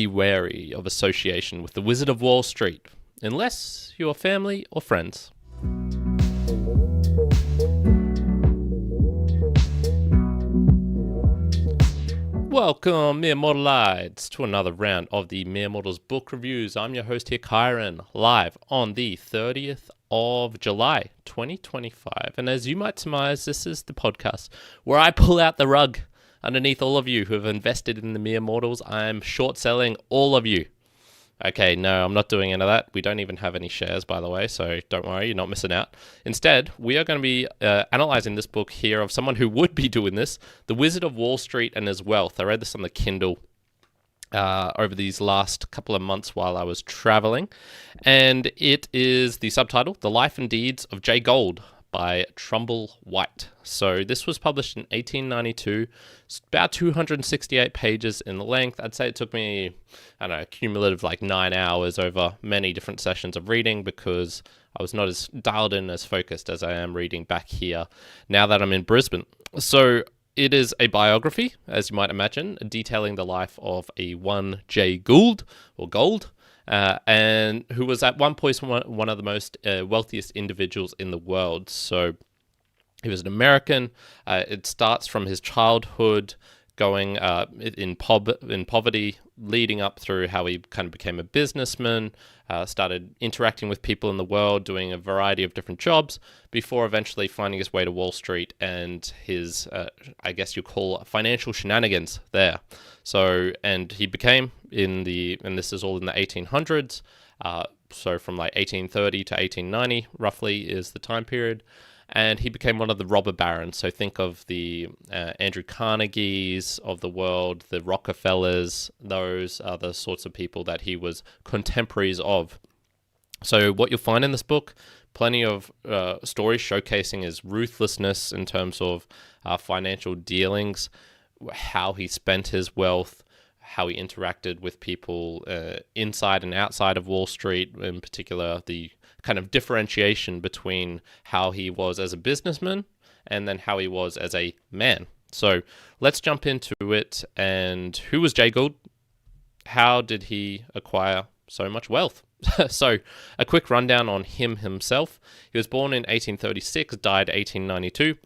be wary of association with the Wizard of Wall Street, unless you're family or friends. Welcome, Mere Mortalites, to another round of the Mere Mortals book reviews. I'm your host here, Kyron, live on the 30th of July, 2025. And as you might surmise, this is the podcast where I pull out the rug underneath all of you who have invested in the Mere Mortals. I'm short selling all of you. Okay, no, I'm not doing any of that. We don't even have any shares, by the way, so don't worry, you're not missing out. Instead, we are going to be analyzing this book here of someone who would be doing this, The Wizard of Wall Street and His Wealth. I read this on the Kindle over these last couple of months while I was traveling, and it is the subtitle, The Life and Deeds of Jay Gould, by Trumbull White. So this was published in 1892. It's about 268 pages in length. I'd say it took me, I don't know, cumulative like 9 hours over many different sessions of reading because I was not as dialed in, as focused as I am reading back here now that I'm in Brisbane. So it is a biography, as you might imagine, detailing the life of a one Jay Gould, or Gold, and who was at one point one of the most wealthiest individuals in the world. So he was an American. It starts from his childhood, going in poverty, leading up through how he kind of became a businessman, started interacting with people in the world, doing a variety of different jobs, before eventually finding his way to Wall Street and his, I guess you call, financial shenanigans there. So, and he became and this is all in the 1800s, so from like 1830 to 1890, roughly, is the time period. And he became one of the robber barons. So think of the Andrew Carnegies of the world, the Rockefellers. Those are the sorts of people that he was contemporaries of. So what you'll find in this book, plenty of stories showcasing his ruthlessness in terms of financial dealings, how he spent his wealth, how he interacted with people inside and outside of Wall Street, in particular the kind of differentiation between how he was as a businessman and then how he was as a man. So let's jump into it. And who was Jay Gould? How did he acquire so much wealth? So a quick rundown on him himself. He was born in 1836, died 1892.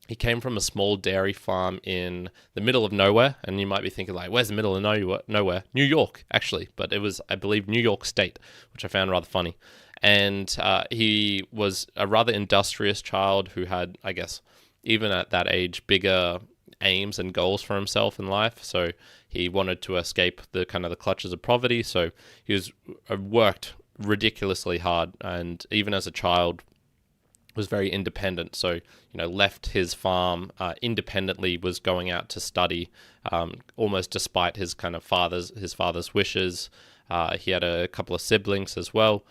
He came from a small dairy farm in the middle of nowhere, and you might be thinking, like, where's the middle of nowhere? New York, actually, but it was, I believe, New York State, which I found rather funny. And he was a rather industrious child who had, I guess, even at that age, bigger aims and goals for himself in life. So he wanted to escape the kind of the clutches of poverty. So he was worked ridiculously hard, and even as a child, was very independent. So, left his farm independently, was going out to study, almost despite his kind of father's wishes. He had a couple of siblings as well.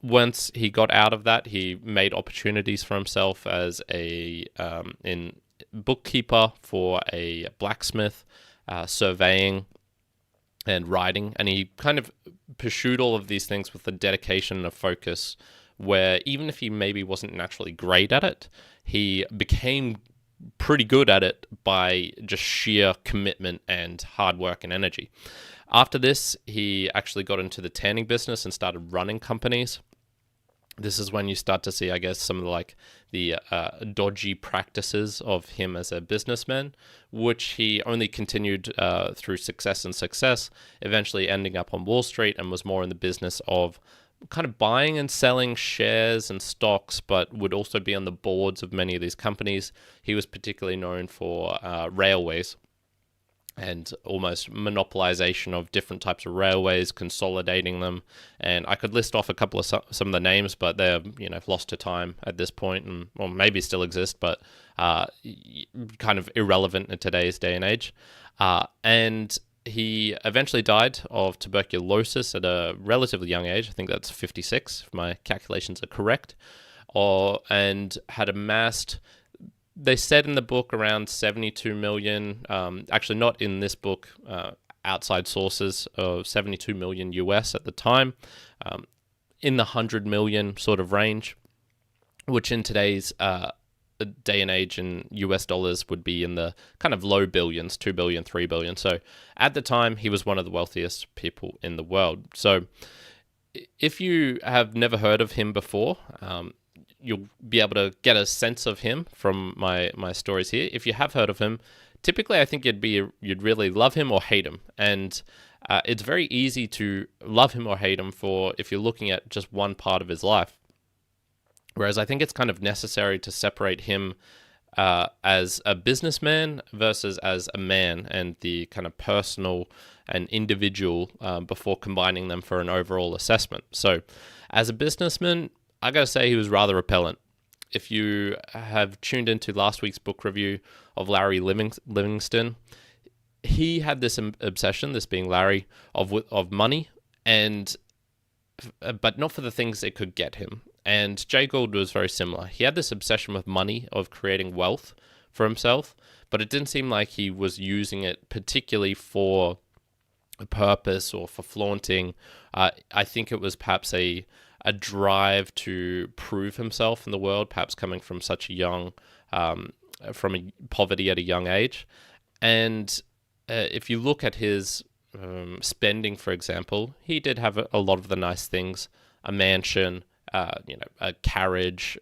Once he got out of that, he made opportunities for himself as a bookkeeper for a blacksmith, surveying and writing, and he kind of pursued all of these things with a dedication and a focus, where even if he maybe wasn't naturally great at it, he became pretty good at it by just sheer commitment and hard work and energy. After this, he actually got into the tanning business and started running companies. This is when you start to see, I guess, some of the dodgy practices of him as a businessman, which he only continued through success and success, eventually ending up on Wall Street, and was more in the business of kind of buying and selling shares and stocks, but would also be on the boards of many of these companies. He was particularly known for railways and almost monopolization of different types of railways, consolidating them. And I could list off a couple of some of the names, but they're lost to time at this point, and or maybe still exist, but kind of irrelevant in today's day and age. And he eventually died of tuberculosis at a relatively young age. I think that's 56, if my calculations are correct. And had amassed, they said in the book, around 72 million, actually not in this book, outside sources, of 72 million US at the time, in the 100 million sort of range, which in today's day and age in US dollars would be in the kind of low billions, 2 billion, 3 billion. So at the time, he was one of the wealthiest people in the world. So if you have never heard of him before, you'll be able to get a sense of him from my stories here. If you have heard of him, typically I think you'd really love him or hate him. And it's very easy to love him or hate him if you're looking at just one part of his life. Whereas I think it's kind of necessary to separate him as a businessman versus as a man, and the kind of personal and individual before combining them for an overall assessment. So as a businessman, I gotta say he was rather repellent. If you have tuned into last week's book review of Larry Livingston, he had this obsession, this being Larry, of money, but not for the things it could get him. And Jay Gould was very similar. He had this obsession with money, of creating wealth for himself, but it didn't seem like he was using it particularly for a purpose or for flaunting. I think it was perhaps a drive to prove himself in the world, perhaps coming from such a young, from poverty at a young age. And if you look at his spending, for example, he did have a lot of the nice things: a mansion, a carriage,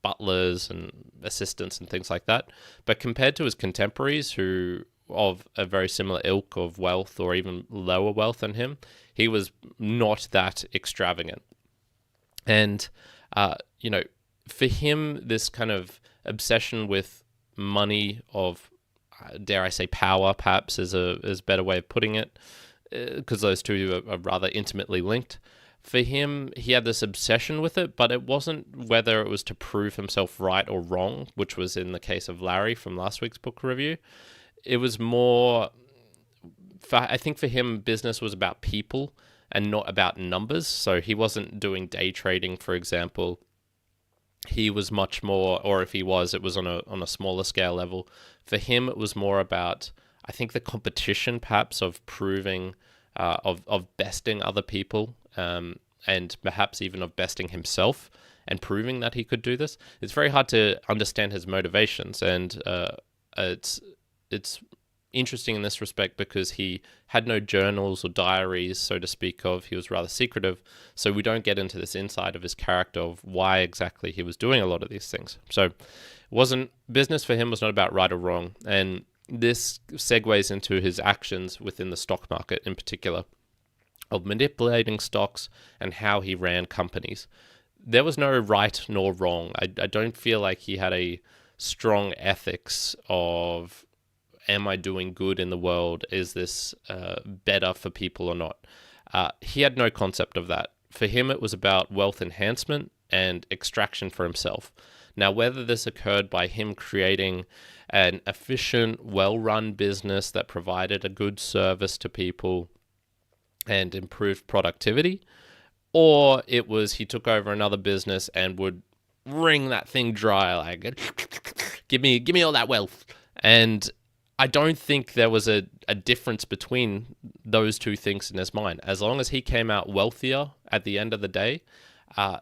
butlers and assistants and things like that. But compared to his contemporaries, who of a very similar ilk of wealth or even lower wealth than him, he was not that extravagant. And, for him, this kind of obsession with money, of, dare I say, power, perhaps is a better way of putting it, because those two are rather intimately linked. For him, he had this obsession with it, but it wasn't whether it was to prove himself right or wrong, which was in the case of Larry from last week's book review. It was more, I think for him, business was about people and not about numbers. So he wasn't doing day trading, for example. He was much more, or if he was, it was on a smaller scale level. For him, it was more about, I think, the competition, perhaps, of proving, of besting other people, and perhaps even of besting himself and proving that he could do this. It's very hard to understand his motivations, and it's interesting in this respect because he had no journals or diaries, so to speak of. He was rather secretive, so we don't get into this insight of his character of why exactly he was doing a lot of these things. So business for him was not about right or wrong, and this segues into his actions within the stock market in particular, of manipulating stocks and how he ran companies. There was no right nor wrong. I don't feel like he had a strong ethics of, am I doing good in the world? Is this better for people or not? He had no concept of that. For him, it was about wealth enhancement and extraction for himself. Now, whether this occurred by him creating an efficient, well-run business that provided a good service to people and improved productivity, or it was he took over another business and would wring that thing dry, like, give me all that wealth. And I don't think there was a difference between those two things in his mind. As long as he came out wealthier at the end of the day,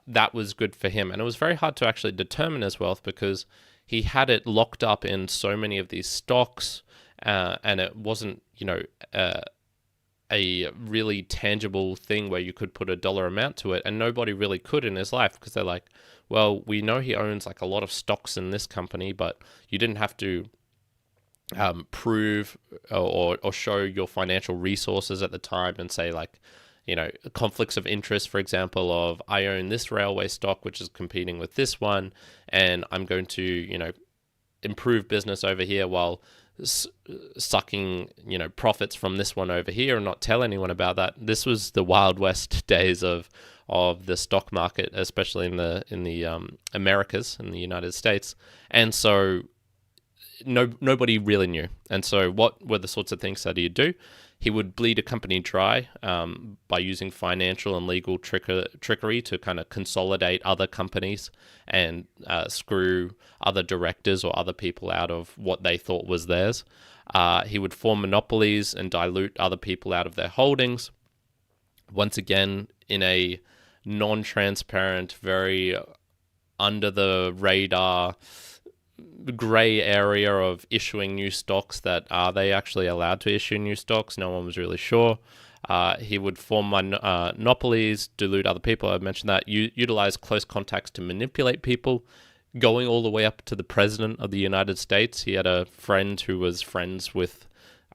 that was good for him. And it was very hard to actually determine his wealth because he had it locked up in so many of these stocks, and it wasn't, a really tangible thing where you could put a dollar amount to it, and nobody really could in his life, because they're like, well, we know he owns like a lot of stocks in this company, but you didn't have to prove or show your financial resources at the time and say, like, conflicts of interest, for example, of I own this railway stock which is competing with this one, and I'm going to improve business over here while sucking profits from this one over here, and not tell anyone about that. This was the Wild West days of the stock market, especially in the Americas, in the United States, and so nobody really knew. And so what were the sorts of things that he'd do? He would bleed a company dry by using financial and legal trickery to kind of consolidate other companies and screw other directors or other people out of what they thought was theirs. He would form monopolies and dilute other people out of their holdings. Once again, in a non-transparent, very under the radar, gray area of issuing new stocks, that are they actually allowed to issue new stocks? No one was really sure. He would form monopolies, dilute other people. I mentioned that. Utilize close contacts to manipulate people, going all the way up to the president of the United States. He had a friend who was friends with,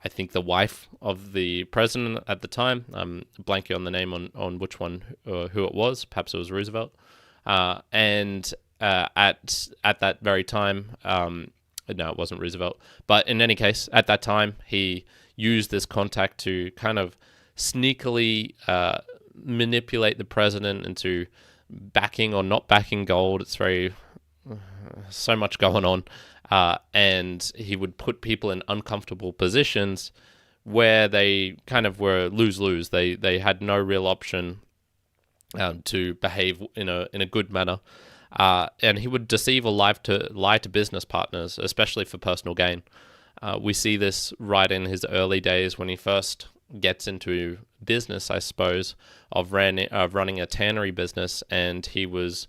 I think, the wife of the president at the time. I'm blanking on the name on which one, who it was. Perhaps it was Roosevelt. And at that very time, no, it wasn't Roosevelt. But in any case, at that time, he used this contact to kind of sneakily manipulate the president into backing or not backing gold. It's very so much going on, and he would put people in uncomfortable positions where they kind of were lose-lose. They had no real option to behave in a good manner, and he would deceive or lie to business partners, especially for personal gain. We see this right in his early days when he first gets into business, I suppose, of running a tannery business, and he was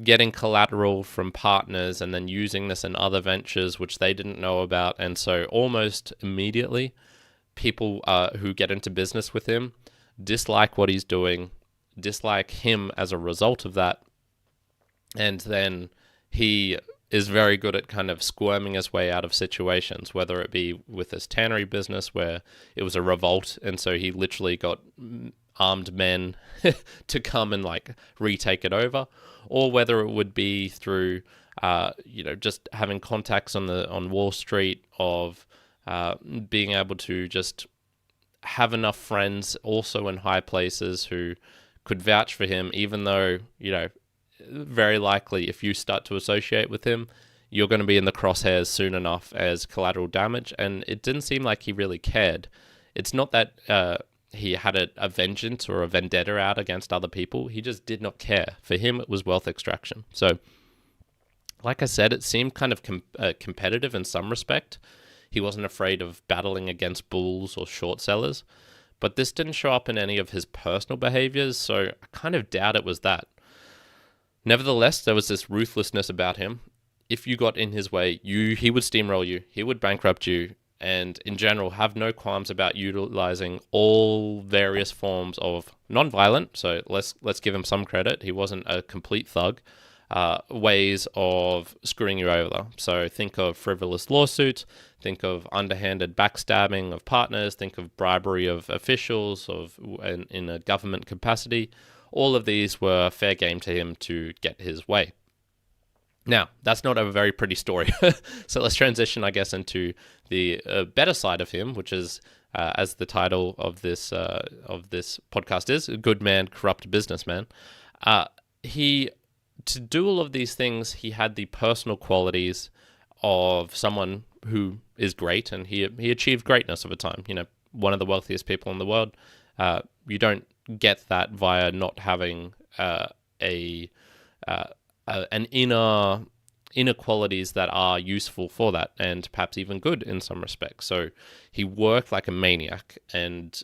getting collateral from partners and then using this in other ventures which they didn't know about. And so almost immediately, people who get into business with him dislike what he's doing, dislike him as a result of that. And then he is very good at kind of squirming his way out of situations, whether it be with this tannery business where it was a revolt, and so he literally got armed men to come and like retake it over, or whether it would be through just having contacts on Wall Street, of being able to just have enough friends also in high places who could vouch for him, even though, very likely if you start to associate with him, you're going to be in the crosshairs soon enough as collateral damage. And it didn't seem like he really cared. It's not that he had a vengeance or a vendetta out against other people. He just did not care. For him, it was wealth extraction. So, like I said, it seemed kind of competitive in some respect. He wasn't afraid of battling against bulls or short sellers. But this didn't show up in any of his personal behaviors, so I kind of doubt it was that. Nevertheless, there was this ruthlessness about him. If you got in his way, he would steamroll you, he would bankrupt you, and in general have no qualms about utilizing all various forms of non-violent, so let's give him some credit, he wasn't a complete thug, ways of screwing you over. So think of frivolous lawsuits, think of underhanded backstabbing of partners, think of bribery of officials in a government capacity. All of these were fair game to him to get his way. Now, that's not a very pretty story. So let's transition, I guess, into the better side of him, which is, as the title of this podcast is, Good Man, Corrupt Businessman. To do all of these things, he had the personal qualities of someone who is great, and he achieved greatness over time. One of the wealthiest people in the world. You don't get that via not having an inner qualities that are useful for that, and perhaps even good in some respects. So he worked like a maniac, and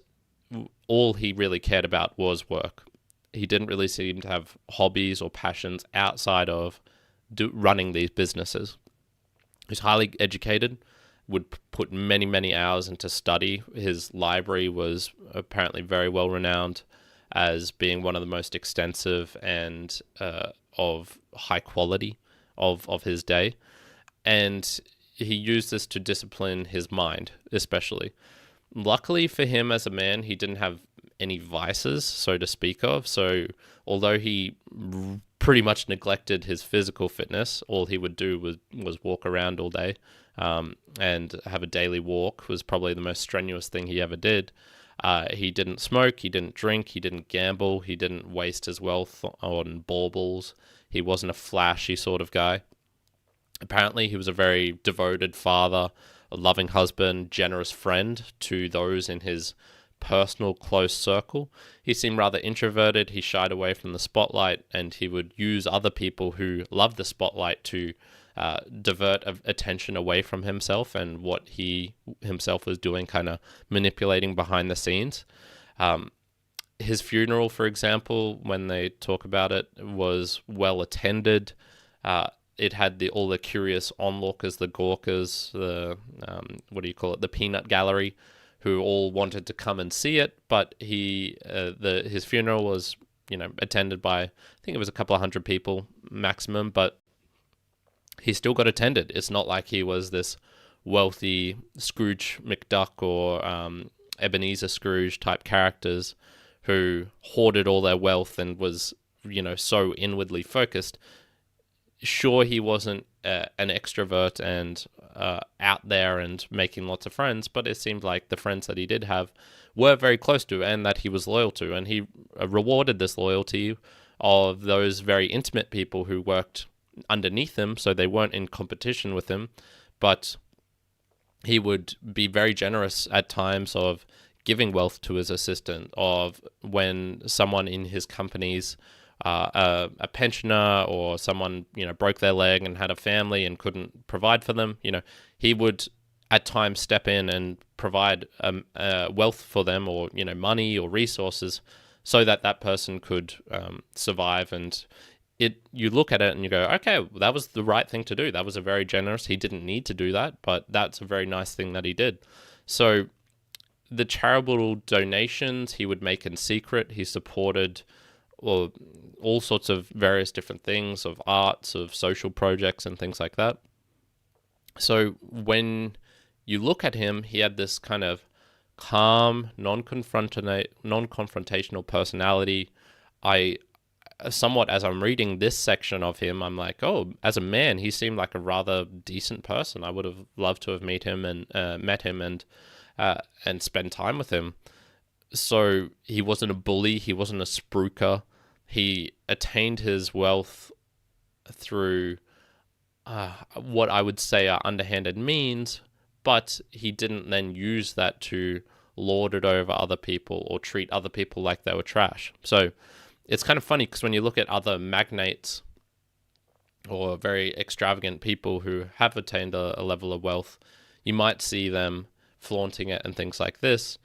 all he really cared about was work. He didn't really seem to have hobbies or passions outside of running these businesses. He's highly educated, would put many, many hours into study. His library was apparently very well renowned as being one of the most extensive and of high quality of his day. And he used this to discipline his mind, especially. Luckily for him as a man, he didn't have any vices, so to speak of. So although he pretty much neglected his physical fitness, all he would do was walk around all day, and have a daily walk was probably the most strenuous thing he ever did. He didn't smoke, he didn't drink, he didn't gamble, he didn't waste his wealth on baubles. He wasn't a flashy sort of guy. Apparently, he was a very devoted father, a loving husband, generous friend to those in his personal close circle. He seemed rather introverted, he shied away from the spotlight, and he would use other people who loved the spotlight to divert attention away from himself and what he himself was doing, kind of manipulating behind the scenes. His funeral, for example, when they talk about it, was well attended. it had all the curious onlookers, the gawkers, the what do you call it, the peanut gallery, who all wanted to come and see it. But his funeral was, attended by, I think it was a couple of hundred people maximum, but he still got attended. It's not like he was this wealthy Scrooge McDuck or Ebenezer Scrooge type characters who hoarded all their wealth and was, so inwardly focused. Sure, he wasn't an extrovert and out there and making lots of friends, but it seemed like the friends that he did have were very close to and that he was loyal to. And he rewarded this loyalty of those very intimate people who worked underneath him, so they weren't in competition with him, but he would be very generous at times of giving wealth to his assistant, of when someone in his company's a pensioner or someone, broke their leg and had a family and couldn't provide for them, he would at times step in and provide wealth for them, or, money or resources, so that that person could survive. And you look at it and you go, okay, well, that was the right thing to do. That was a very generous. He didn't need to do that, but that's a very nice thing that he did. So the charitable donations he would make in secret, he supported all sorts of various different things, of arts, of social projects and things like that. So when you look at him, he had this kind of calm, non-confrontational personality. Somewhat, as I'm reading this section of him, I'm like, oh, as a man, he seemed like a rather decent person. I would have loved to have met him and spend time with him. So he wasn't a bully. He wasn't a spruiker. He attained his wealth through what I would say are underhanded means, but he didn't then use that to lord it over other people or treat other people like they were trash. So it's kind of funny because when you look at other magnates or very extravagant people who have attained a level of wealth, you might see them flaunting it and things like this,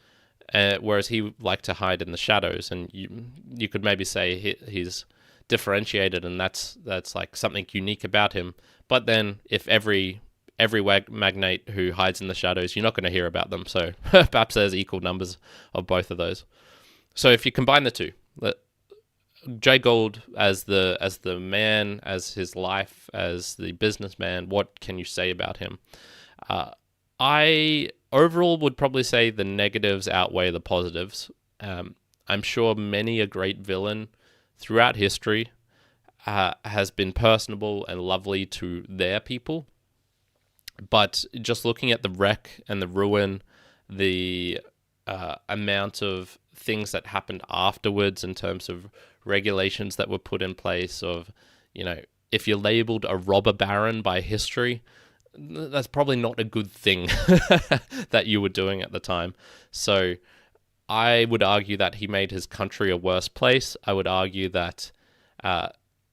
whereas he liked to hide in the shadows. And you could maybe say he's differentiated, and that's like something unique about him. But then if every magnate who hides in the shadows, you're not going to hear about them. So perhaps there's equal numbers of both of those. So if you combine the two, Jay Gould as the man, as his life, as the businessman, what can you say about him? I overall would probably say the negatives outweigh the positives. I'm sure many a great villain throughout history has been personable and lovely to their people. But just looking at the wreck and the ruin, the amount of things that happened afterwards in terms of regulations that were put in place of, if you're labeled a robber baron by history, that's probably not a good thing that you were doing at the time. So I would argue that he made his country a worse place. I would argue that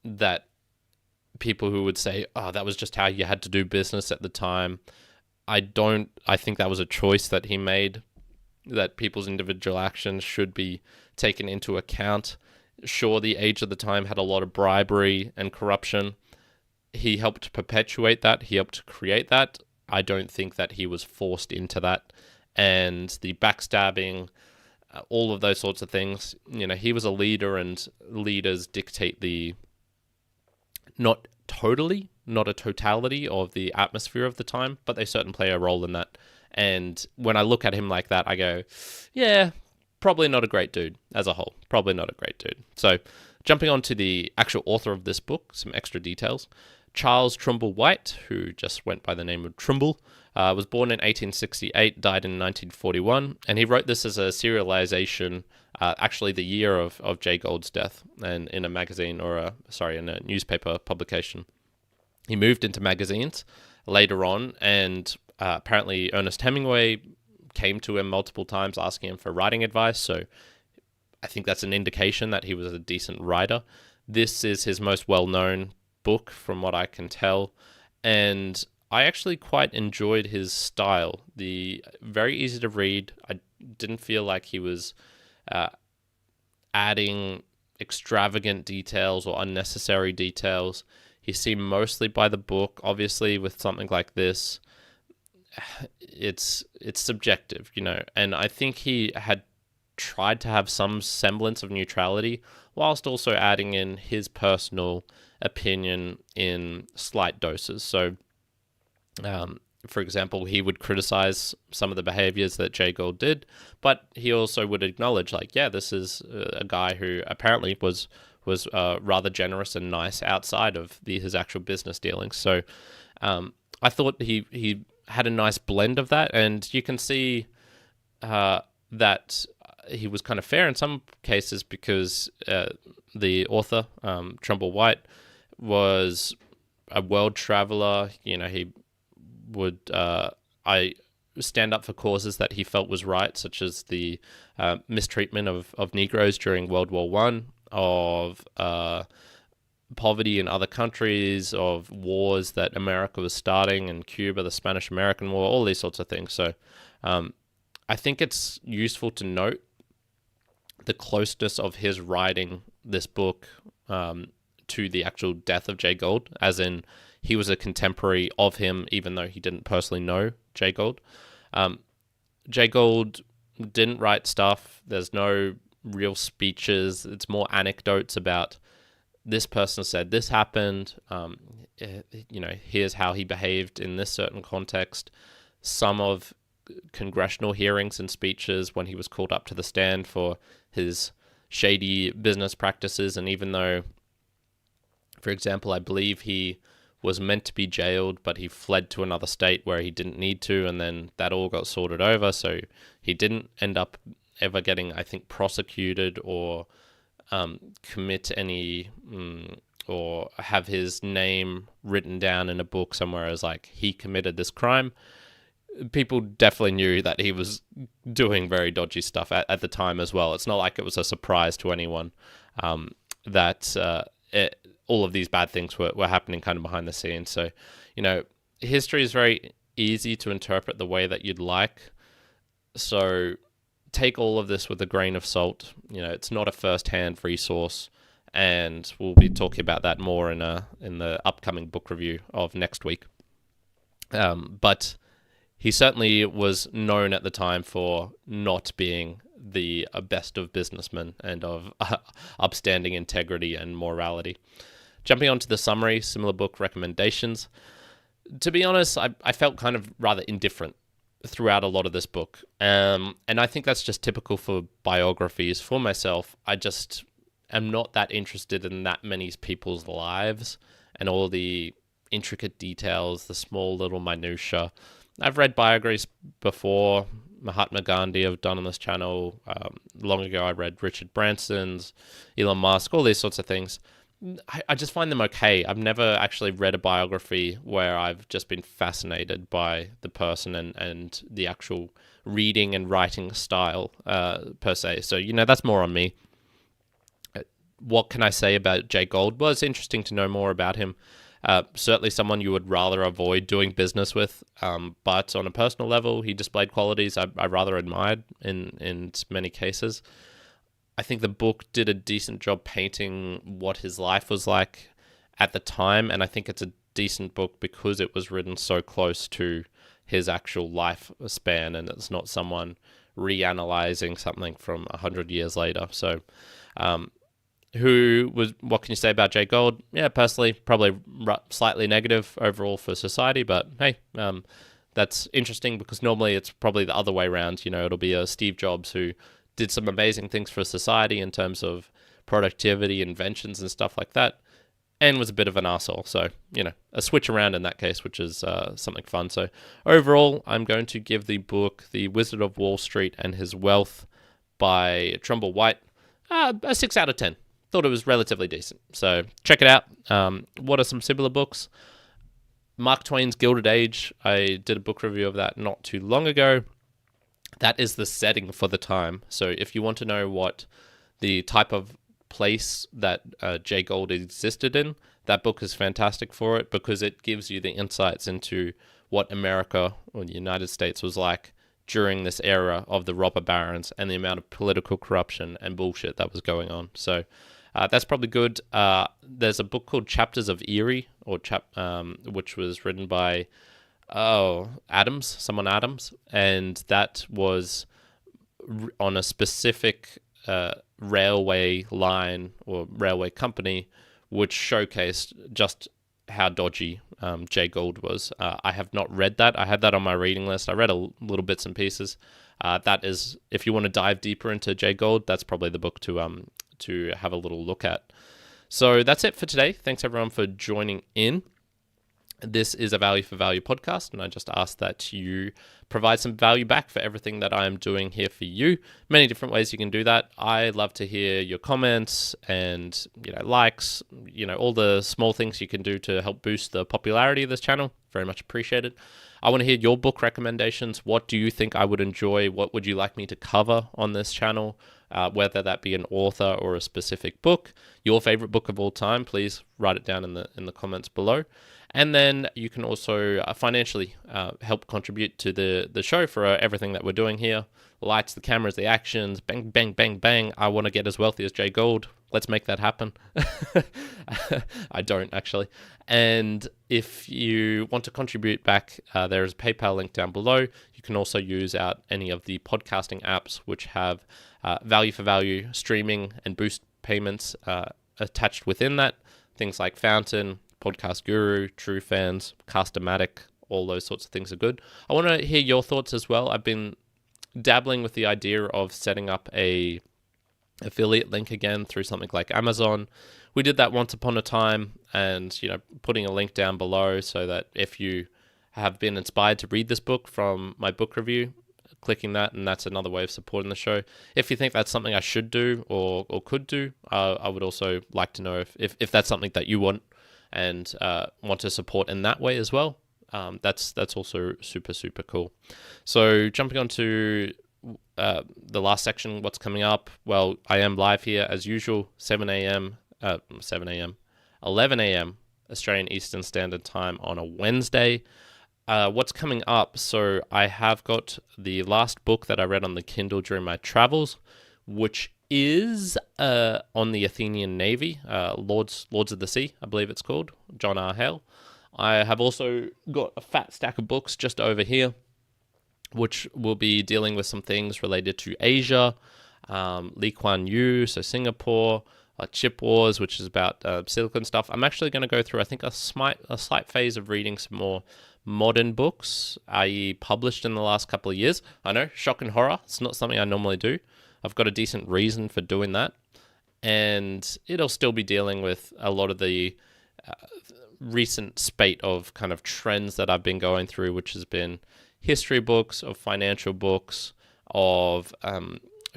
that people who would say, oh, that was just how you had to do business at the time, I think that was a choice that he made, that people's individual actions should be taken into account. Sure, the age of the time had a lot of bribery and corruption. He helped perpetuate that. He helped create that. I don't think that he was forced into that. And the backstabbing, all of those sorts of things, he was a leader, and leaders dictate not a totality of the atmosphere of the time, but they certainly play a role in that. And when I look at him like that, I go, yeah, probably not a great dude as a whole. Probably not a great dude. So jumping on to the actual author of this book, some extra details. Charles Trumbull White, who just went by the name of Trumbull, was born in 1868, died in 1941, and he wrote this as a serialization, actually the year of Jay Gould's death, and in a magazine in a newspaper publication. He moved into magazines later on, and apparently Ernest Hemingway came to him multiple times asking him for writing advice, so I think that's an indication that he was a decent writer. This is his most well-known book from what I can tell, and I actually quite enjoyed his style. Very easy to read. I didn't feel like he was adding extravagant details or unnecessary details. He's seen mostly by the book. Obviously, with something like this, it's subjective, and I think he had tried to have some semblance of neutrality whilst also adding in his personal opinion in slight doses. So, for example, he would criticize some of the behaviors that Jay Gould did, but he also would acknowledge, like, yeah, this is a guy who apparently was rather generous and nice outside of his actual business dealings. So I thought he had a nice blend of that, and you can see that he was kind of fair in some cases because the author, Trumbull White, was a world traveler. He would stand up for causes that he felt was right, such as the mistreatment of Negroes during World War One, of poverty in other countries, of wars that America was starting in Cuba, the Spanish-American War, all these sorts of things. So I think it's useful to note the closeness of his writing this book to the actual death of Jay Gould, as in he was a contemporary of him, even though he didn't personally know Jay Gould. Jay Gould didn't write stuff. There's no real speeches. It's more anecdotes about this person said this happened. Here's how he behaved in this certain context. Some of congressional hearings and speeches when he was called up to the stand for his shady business practices. And even though, for example, I believe he was meant to be jailed, but he fled to another state where he didn't need to, and then that all got sorted over, so he didn't end up ever getting, I think, prosecuted or commit any or have his name written down in a book somewhere as like he committed this crime. People definitely knew that he was doing very dodgy stuff at the time as well. It's not like it was a surprise to anyone that all of these bad things were happening kind of behind the scenes. So, history is very easy to interpret the way that you'd like. So take all of this with a grain of salt. It's not a first-hand resource, and we'll be talking about that more in the upcoming book review of next week. But he certainly was known at the time for not being the best of businessmen and of upstanding integrity and morality. Jumping on to the summary, similar book recommendations. To be honest, I felt kind of rather indifferent throughout a lot of this book. And I think that's just typical for biographies. For myself, I just am not that interested in that many people's lives and all the intricate details, the small little minutiae. I've read biographies before. Mahatma Gandhi I've done on this channel. Long ago, I read Richard Branson's, Elon Musk, all these sorts of things. I just find them okay. I've never actually read a biography where I've just been fascinated by the person and the actual reading and writing style per se. So, that's more on me. What can I say about Jay Gould? Well, it's interesting to know more about him. Certainly someone you would rather avoid doing business with, but on a personal level, he displayed qualities I rather admired in many cases. I think the book did a decent job painting what his life was like at the time, and I think it's a decent book because it was written so close to his actual life span, and it's not someone reanalyzing something from 100 years later. So, what can you say about Jay Gould? Yeah, personally, probably slightly negative overall for society, but hey, that's interesting because normally it's probably the other way around. It'll be a Steve Jobs who did some amazing things for society in terms of productivity, inventions, and stuff like that, and was a bit of an arsehole. So, a switch around in that case, which is something fun. So, overall, I'm going to give the book The Wizard of Wall Street and His Wealth by Trumbull White a 6 out of 10. Thought it was relatively decent. So, check it out. What are some similar books? Mark Twain's Gilded Age. I did a book review of that not too long ago. That is the setting for the time. So if you want to know what the type of place that Jay Gould existed in, that book is fantastic for it because it gives you the insights into what America or the United States was like during this era of the robber barons and the amount of political corruption and bullshit that was going on. So That's probably good. There's a book called Chapters of Erie, which was written by someone Adams, and that was on a specific railway line or railway company, which showcased just how dodgy Jay Gould was. I have not read that. I had that on my reading list. I read a little bits and pieces. That is, if you want to dive deeper into Jay Gould, that's probably the book to have a little look at. So that's it for today. Thanks everyone for joining in. This is a value for value podcast, and I just ask that you provide some value back for everything that I am doing here for you. Many different ways you can do that. I love to hear your comments and likes, all the small things you can do to help boost the popularity of this channel. Very much appreciated. I want to hear your book recommendations. What do you think I would enjoy? What would you like me to cover on this channel? Whether that be an author or a specific book. Your favorite book of all time, please write it down in the comments below. And then you can also financially help contribute to the show for everything that we're doing here. Lights, the cameras, the actions, bang, bang, bang, bang. I want to get as wealthy as Jay Gould. Let's make that happen. I don't, actually. And if you want to contribute back, there is a PayPal link down below. You can also use out any of the podcasting apps which have value for value streaming and boost payments attached within that. Things like Fountain, Podcast Guru, True Fans, Cast-O-Matic, all those sorts of things are good. I want to hear your thoughts as well. I've been dabbling with the idea of setting up a affiliate link again through something like Amazon. We did that once upon a time, and putting a link down below so that if you have been inspired to read this book from my book review, clicking that, and that's another way of supporting the show. If you think that's something I should do or could do, I would also like to know if that's something that you want and want to support in that way as well. That's also super, super cool. So jumping on to the last section, what's coming up? Well, I am live here as usual, 11 a.m. Australian Eastern Standard Time on a Wednesday. What's coming up? So I have got the last book that I read on the Kindle during my travels, which is on the Athenian Navy, Lords of the Sea, I believe it's called, John R. Hale. I have also got a fat stack of books just over here, which will be dealing with some things related to Asia, Lee Kuan Yew, so Singapore, Chip Wars, which is about silicon stuff. I'm actually going to go through, I think, a slight phase of reading some more modern books, i.e. published in the last couple of years. I know, shock and horror. It's not something I normally do. I've got a decent reason for doing that. And it'll still be dealing with a lot of the recent spate of kind of trends that I've been going through, which has been history books, of financial books, of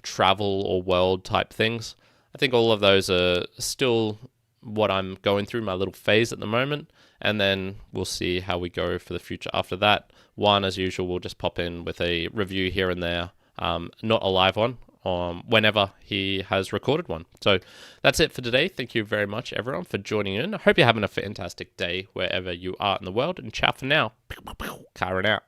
travel or world type things. I think all of those are still what I'm going through, my little phase at the moment. And then we'll see how we go for the future after that. One, as usual, we'll just pop in with a review here and there, not a live one, whenever he has recorded one. So that's it for today. Thank you very much, everyone, for joining in. I hope you're having a fantastic day wherever you are in the world. And ciao for now. Karen out.